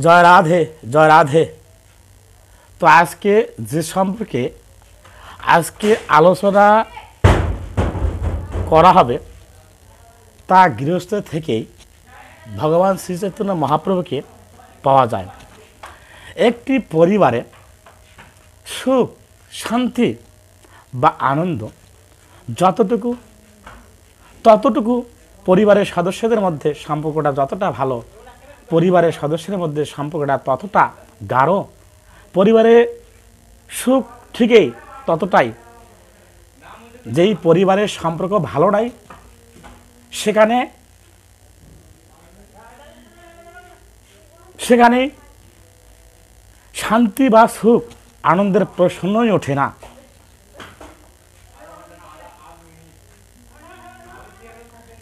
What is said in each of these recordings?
জয় রাধে, জয় রাধে। তো আজকে যে সম্পর্কে আজকে আলোচনা করা হবে তা গৃহস্থ থেকেই ভগবান শ্রী চৈতন্য মহাপ্রভুকে পাওয়া যায়। একটি পরিবারে সুখ, শান্তি বা আনন্দ যতটুকু ততটুকু পরিবারের সদস্যদের মধ্যে সম্পর্কটা যতটা ভালো, পরিবারের সদস্যদের মধ্যে সম্পর্কটা ততটা গাঢ়, পরিবারে সুখ ঠিকই ততটাই। যেই পরিবারের সম্পর্ক ভালো নাই সেখানে শান্তি বা সুখ আনন্দের প্রশ্নই ওঠে না।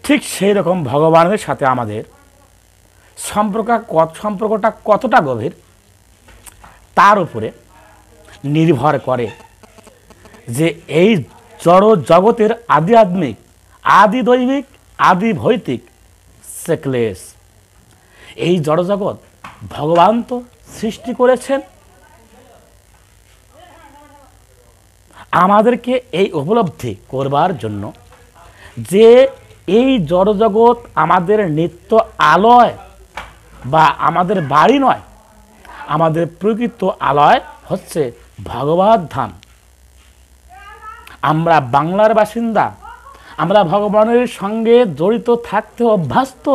ঠিক সেই রকম ভগবানের সাথে আমাদের সম্পর্কটা কতটা গভীর তার উপরে নির্ভর করে যে এই জড় জগতের আধ্যাত্মিক, আদি দৈবিক, আদি ভৌতিক সেকলেস। এই জড়জগৎ ভগবান তো সৃষ্টি করেছেন, আমাদেরকে এই উপলব্ধি করবার জন্য যে এই জড়জগৎ আমাদের নিত্য আলয় বা আমাদের বাড়ি নয়, আমাদের প্রকৃত আলয় হচ্ছে ভগবত ধাম। আমরা বাংলার বাসিন্দা, আমরা ভগবানের সঙ্গে জড়িত থাকতে অভ্যস্ত,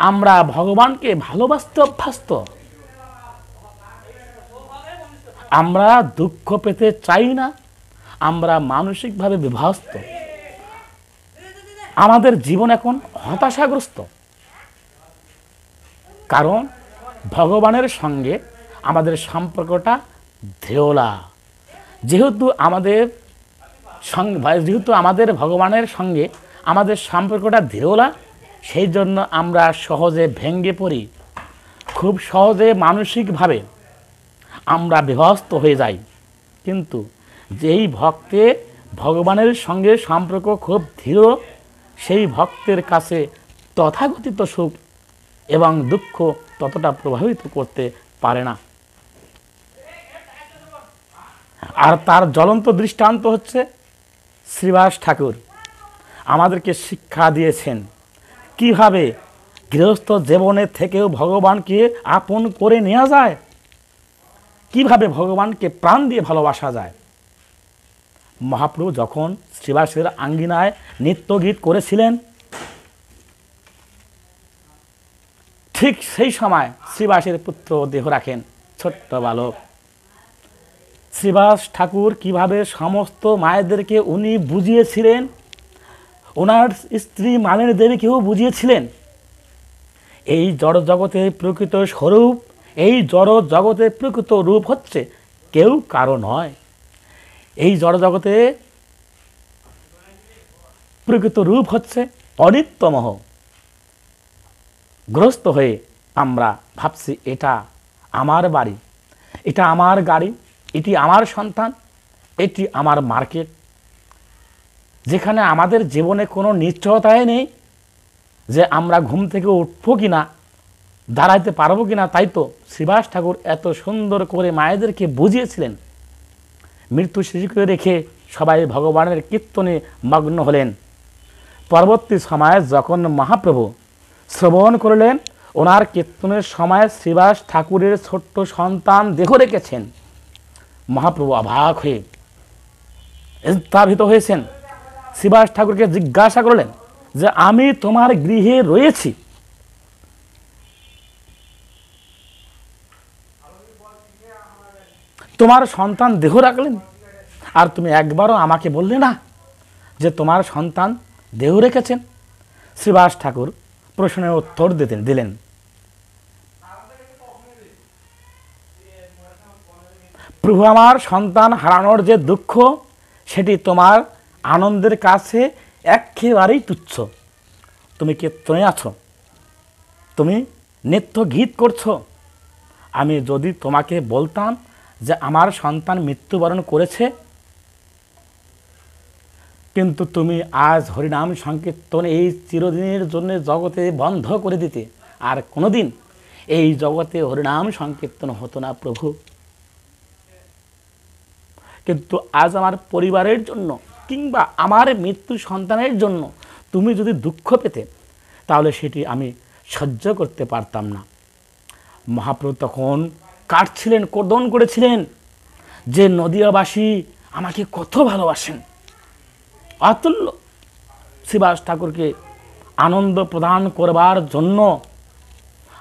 আমরা ভগবানকে ভালোবাসতে অভ্যস্ত। আমরা দুঃখ পেতে চাই না, আমরা মানসিকভাবে বিভস্ত। আমাদের জীবন এখন হতাশাগ্রস্ত, কারণ ভগবানের সঙ্গে আমাদের সম্পর্কটা ধেওলা। যেহেতু আমাদের ভগবানের সঙ্গে আমাদের সম্পর্কটা ধেওলা, সেই জন্য আমরা সহজে ভেঙে পড়ি, খুব সহজে মানসিকভাবে আমরা বিভস্ত হয়ে যাই। কিন্তু যেই ভক্তে ভগবানের সঙ্গে সম্পর্ক খুব দৃঢ়, সেই ভক্তের কাছে তথাকথিত সুখ এবং দুঃখ ততটা প্রভাবিত করতে পারে না। আর তার জ্বলন্ত দৃষ্টান্ত হচ্ছে শ্রীবাস ঠাকুর। আমাদেরকে শিক্ষা দিয়েছেন কিভাবে গৃহস্থ জীবনের থেকেও ভগবানকে আপন করে নেওয়া যায়, কিভাবে ভগবানকে প্রাণ দিয়ে ভালোবাসা যায়। মহাপ্রভু যখন শ্রীবাসের আঙ্গিনায় নৃত্য গীত করেছিলেন, ঠিক সেই সময় শ্রীবাসের পুত্র দেহ রাখেন ছোট্ট বালক। শ্রীবাস ঠাকুর কিভাবে সমস্ত মায়েদেরকে উনি বুঝিয়েছিলেন, ওনার স্ত্রী মালিনী দেবীকেও বুঝিয়েছিলেন এই জড় জগতের প্রকৃত স্বরূপ, এই জড় জগতের প্রকৃত রূপ হচ্ছে কেউ কারো নয়। এই জড় জগতে প্রকৃত রূপ হচ্ছে অনিত্যমহ। গ্রস্ত হয়ে আমরা ভাবছি এটা আমার বাড়ি, এটা আমার গাড়ি, এটি আমার সন্তান, এটি আমার মার্কেট, যেখানে আমাদের জীবনে কোনো নিশ্চয়তাই নেই যে আমরা ঘুম থেকে উঠবো কিনা, দাঁড়াইতে পারবো কিনা। তাই তো শ্রীবাস ঠাকুর এত সুন্দর করে মায়েদেরকে বুঝিয়েছিলেন। মৃত্যু শিশুকে রেখে সবাই ভগবানের কীর্তনে মগ্ন হলেন। পরবর্তী সময়ে যখন মহাপ্রভু শ্রবণ করলেন ওনার কীর্তনের সময় শ্রীবাস ঠাকুরের ছোট্ট সন্তান দেহ রেখেছেন, মহাপ্রভু অবাক হয়ে স্থাপিত হয়েছেন। শ্রীবাস ঠাকুরকে জিজ্ঞাসা করলেন যে আমি তোমার গৃহে রয়েছি, তোমার সন্তান দেহ রাখলেন, আর তুমি একবারও আমাকে বললে না যে তোমার সন্তান দেহ রেখেছেন। শ্রীবাস ঠাকুর প্রশ্নের উত্তর দিলেন, প্রভু, আমার সন্তান হারানোর যে দুঃখ, সেটি তোমার আনন্দের কাছে একেবারেই তুচ্ছ। তুমি কীর্তনে আছো, তুমি নৃত্য গীত করছো। আমি যদি তোমাকে বলতাম যে আমার সন্তান মৃত্যুবরণ করেছে, কিন্তু তুমি আজ হরিনাম সংকীর্তন এই চিরদিনের জন্য জগতে বন্ধ করে দিতে, আর কোনোদিন এই জগতে হরিনাম সংকীর্তন হতো না প্রভু। কিন্তু আজ আমার পরিবারের জন্য কিংবা আমার মৃত্যু সন্তানের জন্য তুমি যদি দুঃখ পেতে, তাহলে সেটি আমি সহ্য করতে পারতাম না। মহাপ্রভু তখন কাটছিলেন, কর্দন করেছিলেন যে নদিয়াবাসী আমাকে কত ভালোবাসেন। অতুল্য শ্রীবাস ঠাকুরকে আনন্দ প্রদান করবার জন্য,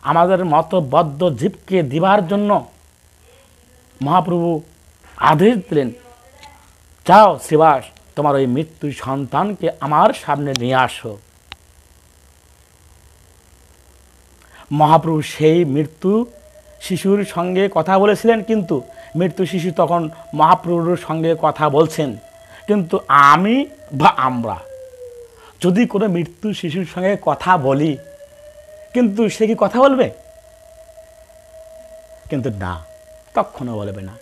আমাদের মতো বদ্ধ জীবকে দিবার জন্য মহাপ্রভু আদেশ দিলেন, যাও শ্রীবাস, তোমার ওই মৃত্যু সন্তানকে আমার সামনে নিয়ে আসো। মহাপ্রভু সেই মৃত্যু শিশুর সঙ্গে কথা বলেছিলেন, কিন্তু মৃত্যু শিশু তখন মহাপ্রভুর সঙ্গে কথা বলছেন। কিন্তু আমি বা আমরা যদি কোনো মৃত্যু শিশুর সঙ্গে কথা বলি, কিন্তু সে কি কথা বলবে? কিন্তু না, কখনো বলবে না।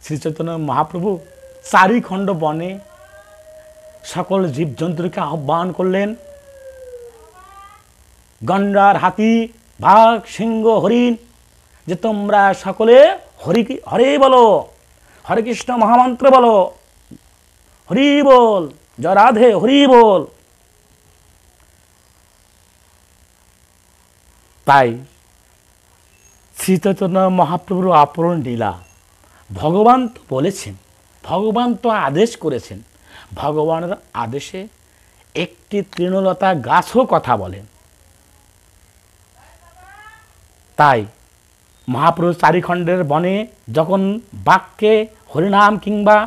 শ্রী চৈতন্য মহাপ্রভু চারিখণ্ড বনে সকল জীবজন্তুকে আহ্বান করলেন, গন্ডার, হাতি, বাঘ, সিংহ, হরিণ, যে তোমরা সকলে হরে বলো, হরে কৃষ্ণ মহামন্ত্র বলো, হরি বল, জয় রাধে, হরি বল। তাই শ্রী চৈতন্য মহাপ্রভুর আপরণ লীলা, ভগবান তো বলেছেন, ভগবান তো আদেশ করেছেন, ভগবানের আদেশে একটি তৃণলতা গাছও কথা বলেন। তাই মহাপ্রভু চারিখণ্ডের বনে যখন বাঘকে হরিনাম কিংবা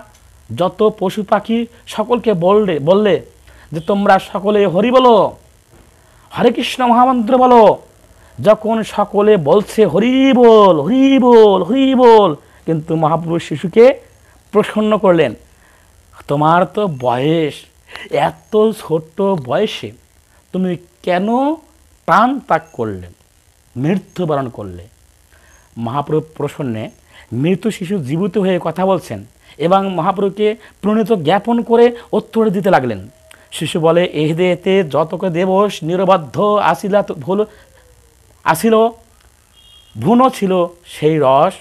যত পশু পাখি সকলকে বললে যে তোমরা সকলে হরি বলো, হরে কৃষ্ণ মহামন্ত্র বলো, যখন সকলে বলছে হরি বল, হরি বল, হরি বল, কিন্তু মহাপ্রভু শিশুকে প্রসন্ন করলেন, তোমার তো বয়স, এত ছোট্ট বয়সে তুমি কেন প্রাণ ত্যাগ করলে, মৃত্যুবরণ করলে? মহাপ্রভু প্রসন্নে মৃত শিশু জীবিত হয়ে কথা বলছেন এবং মহাপ্রভুকে প্রণীত জ্ঞাপন করে উত্তর দিতে লাগলেন। শিশু বলে, এতে যতক দেবস নিরবদ্ধ আসিল ভুন ছিল সেই রস,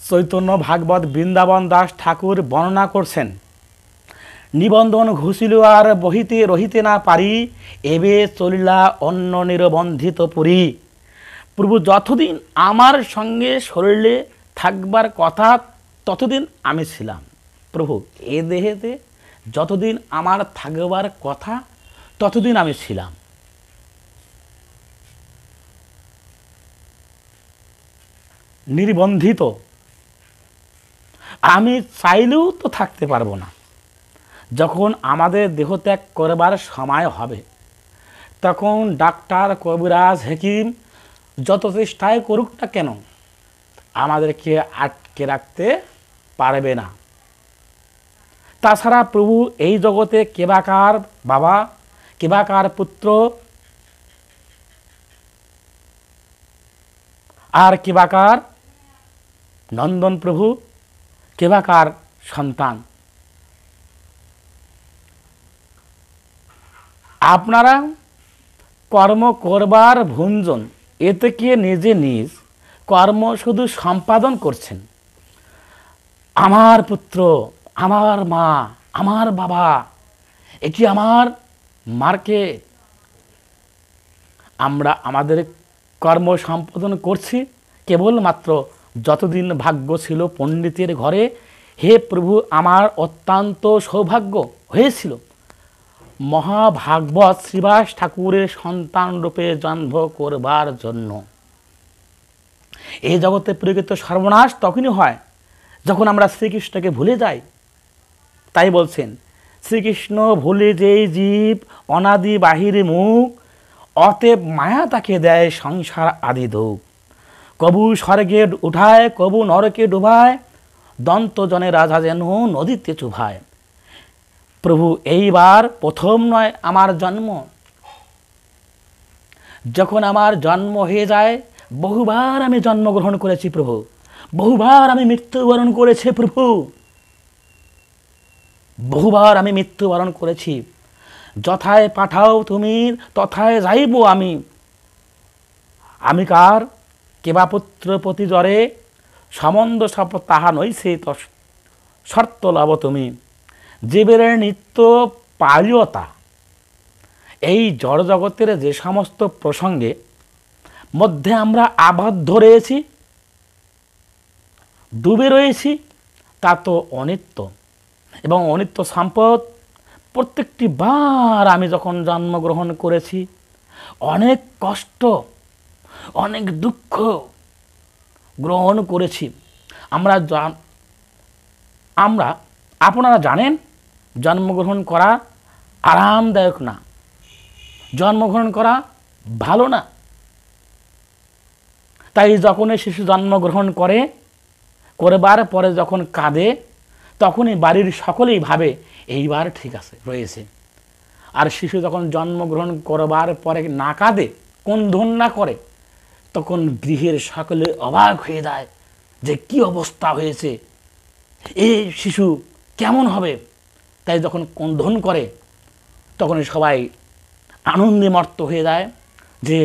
চৈতন্য ভাগবত বৃন্দাবন দাস ঠাকুর বর্ণনা করছেন, নিবন্ধন ঘুষিল আর বহিতে রহিতে না পারি, এবে চলিলা অন্য নিরবন্ধিত পুরী। প্রভু যতদিন আমার সঙ্গে শরীরে থাকবার কথা ততদিন আমি ছিলাম। প্রভু এ দেহেতে যতদিন আমার থাকবার কথা ততদিন আমি ছিলাম। নির্বন্ধিত, আমি চাইলেও তো থাকতে পারবো না। যখন আমাদের দেহত্যাগ করবার সময় হবে, তখন ডাক্তার, কবিরাজ, হেকিম যত চেষ্টাই করুক না কেন, আমাদেরকে আটকে রাখতে পারবে না। তাছাড়া প্রভু এই জগতে কেবাকার বাবা, কেবাকার পুত্র, আর কেবাকার নন্দন প্রভু, কেবাকার সন্তান। আপনারা কর্ম করবার ভঞ্জন, এতে কি নিজে নিজ কর্ম শুধু সম্পাদন করছেন। আমার পুত্র, আমার মা, আমার বাবা, এটি আমার মার্কেট। আমরা আমাদের কর্ম সম্পাদন করছি কেবলমাত্র যতদিন ভাগ্য ছিল পণ্ডিতের ঘরে। হে প্রভু, আমার অত্যন্ত সৌভাগ্য হয়েছিল মহাভাগবত শ্রীবাস ঠাকুরের সন্তান রূপে জন্ম করবার জন্য। এই জগতে প্রকৃত সর্বনাশ তখনই হয় যখন আমরা শ্রীকৃষ্ণকে ভুলে যাই। তাই বলছেন, শ্রীকৃষ্ণ ভুলে যেই জীব অনাদি বাহিরে মুখ, অতএব মায়া তাকে দেয় সংসার আদি দুঃখ। কবু স্বর্গে উঠায়, কবু নরকে ডুবায়, দন্তজনে রাজা যেন নদীতে চুভায়। প্রভু এইবার প্রথম নয় আমার জন্ম। যখন আমার জন্ম হয়ে যায়, বহুবার আমি জন্মগ্রহণ করেছি প্রভু, বহুবার আমি মৃত্যুবরণ করেছি প্রভু। বহুবার আমি মৃত্যুবরণ করেছি, যথায় পাঠাও তুমি তথায় যাইব আমি। আমি কার কেবা পুত্র প্রতি জ্বরে, সম্বন্ধ সপ তাহা নইছে শর্ত লব তুমি। জীবের নিত্য পালিয়তা, এই জড় জগতের যে সমস্ত প্রসঙ্গে মধ্যে আমরা আবদ্ধ রয়েছি, ডুবে রয়েছি, তা তো অনিত্য এবং অনিত্য সম্পদ। প্রত্যেকটি বার আমি যখন জন্মগ্রহণ করেছি, অনেক কষ্ট, অনেক দুঃখ গ্রহণ করেছি। আমরা আপনারা জানেন, জন্মগ্রহণ করা আরামদায়ক না, জন্মগ্রহণ করা ভালো না। তাই যখনই শিশু জন্মগ্রহণ করবার পরে যখন কাঁদে, তখনই বাড়ির সকলেই ভাবে এইবার ঠিক আছে রয়েছে। আর শিশু যখন জন্মগ্রহণ করবার পরে না কাঁদে, ক্রন্দন না করে, তখন গৃহের সকলে অবাক হয়ে যায় যে কি অবস্থা হয়েছে, এই শিশু কেমন হবে। তাই যখন ক্রন্দন করে, তখন সবাই আনন্দে মত্ত হয়ে যায় যে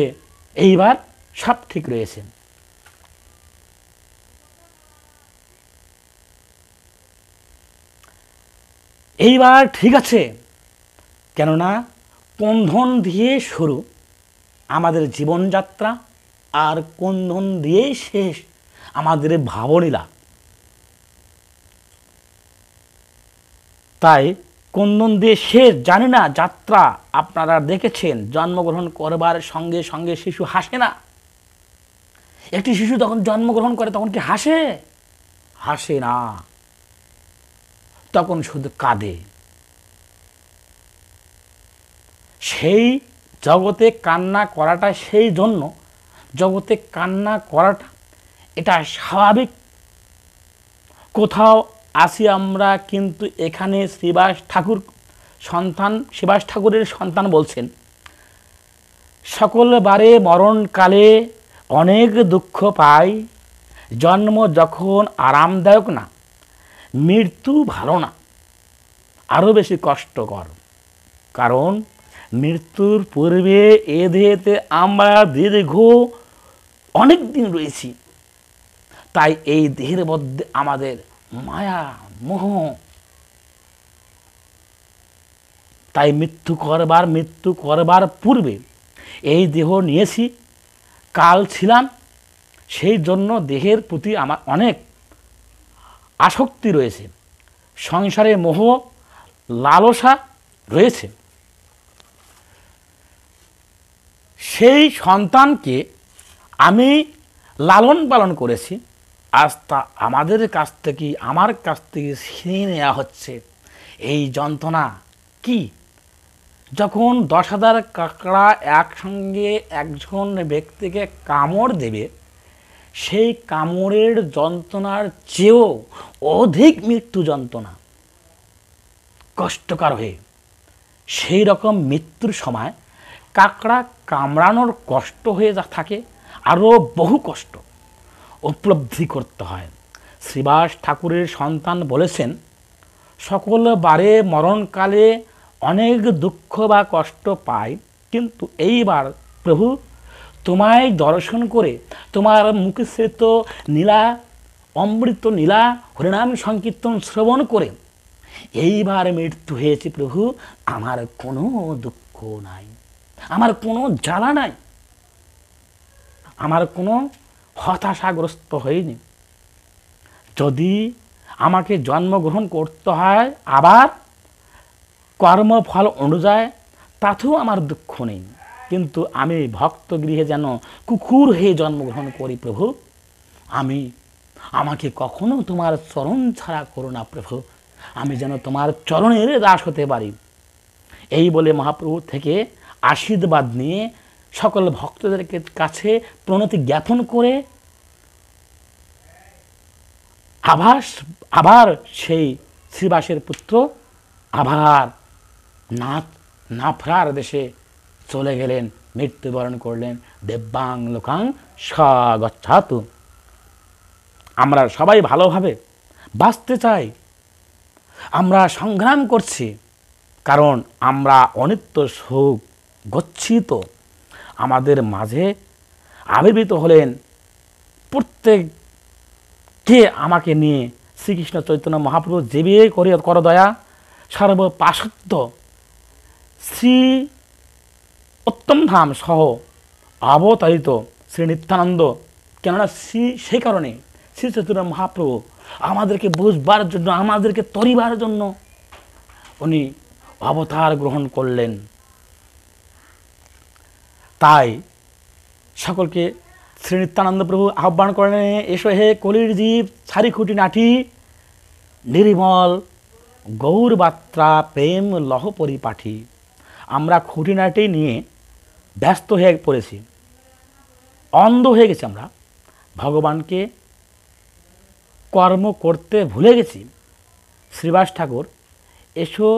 এইবার সব ঠিক রয়েছে। এইবার ঠিক আছে, কেননা ক্রন্দন দিয়ে শুরু আমাদের জীবনযাত্রা, আর ক্রন্দন দিয়েই শেষ আমাদের ভাবলীলা। তাই ক্রন্দন দিয়ে শেষ জানি না যাত্রা। আপনারা দেখেছেন, জন্মগ্রহণ করবার সঙ্গে সঙ্গে শিশু হাসে না। একটি শিশু যখন জন্মগ্রহণ করে তখন কি হাসে? হাসে না, তখন শুধু কাঁদে। সেই জগতে কান্না করাটা, সেই জন্য জগতে কান্না করাটা এটা স্বাভাবিক। কোথাও আসি আমরা, কিন্তু এখানে শ্রীবাস ঠাকুরের সন্তান বলছেন, সকল বারে মরণকালে অনেক দুঃখ পাই, জন্ম যখন আরামদায়ক না, মৃত্যু ভালো না, আরও বেশি কষ্টকর। কারণ মৃত্যুর পূর্বে এ দেহেতে আমরা দীর্ঘ অনেক দিন রয়েছি। তাই এই দেহের মধ্যে আমাদের মায়া মোহ, তাই মৃত্যু করবার পূর্বে এই দেহ নিয়েছি, কাল ছিলাম, সেই জন্য দেহের প্রতি আমার অনেক আসক্তি রয়েছে, সংসারে মোহ লালসা রয়েছে। সেই সন্তানকে আমি লালন পালন করেছি, আজ তা আমার কাছ থেকে ছিনিয়ে নেওয়া হচ্ছে। এই যন্ত্রণা কি? যখন 10,000 কাঁকড়া একসঙ্গে একজন ব্যক্তিকে কামড় দেবে, সেই কামড়ের যন্ত্রণার চেয়েও অধিক মৃত্যু যন্ত্রণা কষ্টকর হয়ে, সেই রকম মৃত্যুর সময় কাঁকড়া কামড়ানোর কষ্ট হয়ে থাকে, আরও বহু কষ্ট উপলব্ধি করতে হয়। শ্রীবাস ঠাকুরের সন্তান বলেছেন, সকল বারে মরণকালে অনেক দুঃখ বা কষ্ট পাই, কিন্তু এইবার প্রভু তোমায় দর্শন করে, তোমার মুখশ্রেত নীলা অমৃত নীলা হরিনাম সংকীর্তন শ্রবণ করে এইবার মৃত্যু হয়েছে প্রভু। আমার কোনো দুঃখ নাই, আমার কোনো জ্বালা নাই, আমার কোনো হতাশাগ্রস্ত হয়নি। যদি আমাকে জন্মগ্রহণ করতে হয় আবার কর্মফল অনুযায়ী, তাতেও আমার দুঃখ নেই, কিন্তু আমি ভক্ত গৃহে যেন কুকুর হয়ে জন্মগ্রহণ করি প্রভু। আমাকে কখনো তোমার চরণ ছাড়া করো না প্রভু, আমি যেন তোমার চরণের দাস হতে পারি। এই বলে মহাপ্রভু থেকে আশীর্বাদ নিয়ে সকল ভক্তদের কাছে প্রণতি জ্ঞাপন করে আবার সেই শ্রীবাসের পুত্র আবার নাফরার দেশে চলে গেলেন, মৃত্যুবরণ করলেন। দেব্যাং লোকাং স্বগচ্ছাতু। আমরা সবাই ভালোভাবে বাঁচতে চাই, আমরা সংগ্রাম করছি, কারণ আমরা অনিত্য সুখ গচ্ছিত আমাদের মাঝে আবির্ভূত হলেন। প্রত্যেককে আমাকে নিয়ে শ্রীকৃষ্ণ চৈতন্য মহাপ্রভু যেবে করে কর দয়া সর্বপাশত্য শ্রী উত্তম ধাম সহ অবতারিত শ্রী নিত্যানন্দ। কেননা সেই কারণে শ্রী চৈতন্য মহাপ্রভু আমাদেরকে বুঝবার জন্য, আমাদেরকে তরিবার জন্য উনি অবতার গ্রহণ করলেন। তাই সকলকে শ্রী নিত্যানন্দ প্রভু আহ্বান করেন, এসো হে কলির জীব ছাড়ি খুঁটি নাঠি, নির্মল গৌর বাত্রা প্রেম লহ পরিপাঠি। আমরা খুঁটিনাটি নিয়ে ব্যস্ত হয়ে পড়েছি, অন্ধ হয়ে গেছি, আমরা ভগবানকে কর্ম করতে ভুলে গেছি। শ্রীবাস ঠাকুর এসো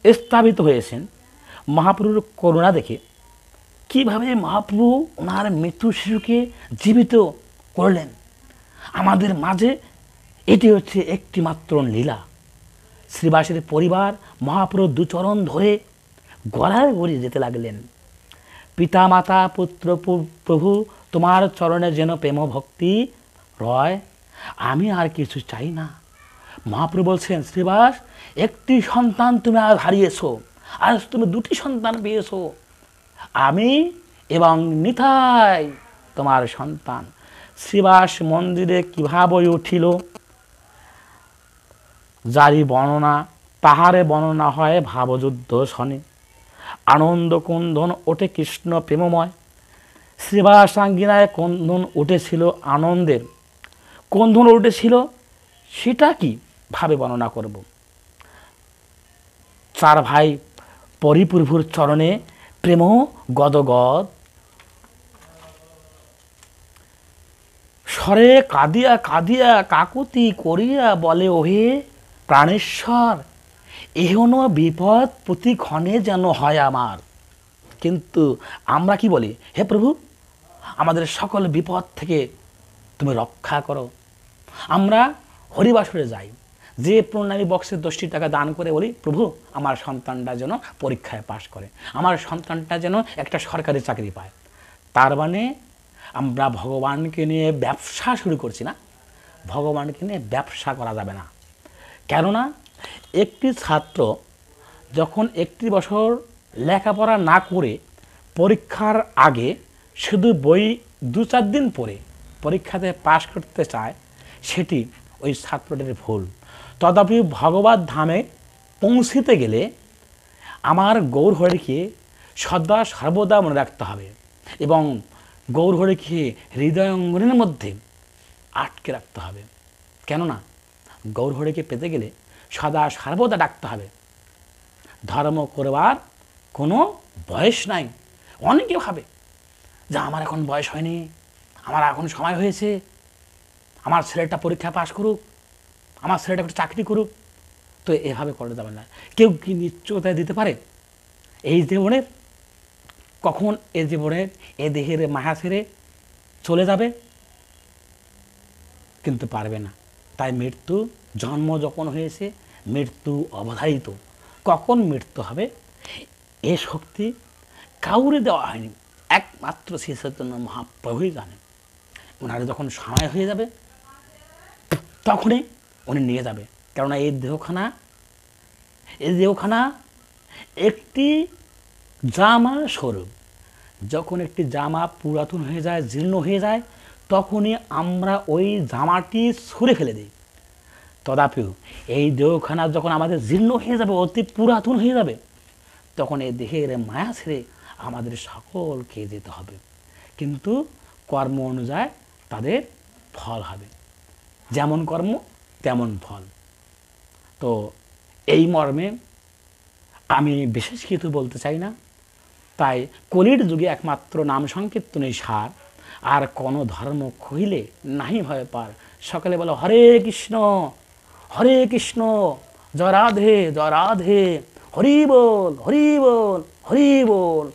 স্থাপিত হয়েছেন মহাপ্রভুর করুণা দেখে, কিভাবে মহাপ্রভু ওনার মৃত্যু শিশুকে জীবিত করলেন আমাদের মাঝে। এটি হচ্ছে একটি মাত্র লীলা। শ্রীবাসের পরিবার মহাপ্রভুর দুচরণ ধরে গড়ায় গড়িয়ে যেতে লাগলেন। পিতা মাতা পুত্র প্রভু তোমার চরণে যেন প্রেম ভক্তি রয়, আমি আর কিছু চাই না। মহাপ্রভু বলছেন, শ্রীবাস একটি সন্তান তুমি আজ হারিয়েছো, আজ তুমি দুটি সন্তান পেয়েছো, আমি এবং নিতাই তোমার সন্তান। শ্রীবাস মন্দিরে কিভাবে উঠিল যারি বর্ণনা, তাহারে বর্ণনা হয় ভাবযুদ্ধ শনে। আনন্দ কুন্দন ওঠে কৃষ্ণ প্রেমময়। শ্রীবাস আঙ্গিনায় কন্দন উঠেছিল আনন্দের। কন্দন উঠেছিল, সেটা কি ভাবে বর্ণনা করব। চার ভাই পরিপ্রভুর চরণে প্রেম গদগদ, স্বরে কাঁদিয়া কাঁদিয়া কাকুতি করিয়া বলে, ওহে প্রাণেশ্বর এহন বিপদ প্রতি ক্ষণে যেন হয় আমার। কিন্তু আমরা কি বলি, হে প্রভু আমাদের সকল বিপদ থেকে তুমি রক্ষা করো। আমরা হরিবাসরে যাই, যে প্রণামী বক্সে 10টি টাকা দান করে বলি, প্রভু আমার সন্তানটা যেন পরীক্ষায় পাশ করে, আমার সন্তানটা যেন একটা সরকারি চাকরি পায়। তার মানে আমরা ভগবানকে নিয়ে ব্যবসা শুরু করছি না। ভগবানকে নিয়ে ব্যবসা করা যাবে না। কেননা একটি ছাত্র যখন 1 বছর লেখাপড়া না করে পরীক্ষার আগে শুধু বই 2-4 দিন পরে পরীক্ষাতে পাশ করতে চায়, সেটি ওই ছাত্রটির ভুল। তথাপি ভগবত ধামে পৌঁছিতে গেলে আমার গৌর হরিকে সদা সর্বদা মনে রাখতে হবে এবং গৌর হরিকে হৃদয় অঙ্গনের মধ্যে আটকে রাখতে হবে। কেননা গৌর হরিকে পেতে গেলে সদা সর্বদা ডাকতে হবে। ধর্ম করবার কোনো বয়স নাই। অনেকে ভাবে যে আমার এখন বয়স হয়নি, আমার এখন সময় হয়েছে, আমার ছেলেটা পরীক্ষা পাশ করুক, আমার ছেলেটা একটু চাকরি করুক। তো এভাবে করা যাবে না। কেউ কি নিশ্চয়তা দিতে পারে এই জীবনের কখন এ জীবনের এ দেহের মায়া ছেড়ে চলে যাবে? কিন্তু পারবে না। তাই মৃত্যু, জন্ম যখন হয়েছে মৃত্যু অবধারিত। কখন মৃত্যু হবে এ শক্তি কাউরে দেওয়া হয়নি, একমাত্র শ্রী চৈতন্য মহাপ্রভুই জানেন। ওনার যখন সময় হয়ে যাবে তখনই উনি নিয়ে যাবে। কেননা এই দেহখানা একটি জামা স্বরূপ। যখন একটি জামা পুরাতন হয়ে যায়, জীর্ণ হয়ে যায়, তখনই আমরা ওই জামাটি ছুঁড়ে ফেলে দিই। তদাপিও এই দেহখানা যখন আমাদের জীর্ণ হয়ে যাবে, অতি পুরাতন হয়ে যাবে, তখন এই দেহের মায়া ছেড়ে আমাদের সকলকে যেতে হবে। কিন্তু কর্ম অনুযায়ী তাদের ফল হবে, যেমন কর্ম তেমন ফল। তো এই মর্মে আমি বিশেষ কিছু বলতে চাই না। তাই কলির যুগে একমাত্র নাম সংকীর্তনই সার, আর কোনো ধর্ম কহিলে নাহি ভয় পার। সকালে বলো হরে কৃষ্ণ জয় রাধে জয় রাধে, হরি বল হরি বল হরি বল।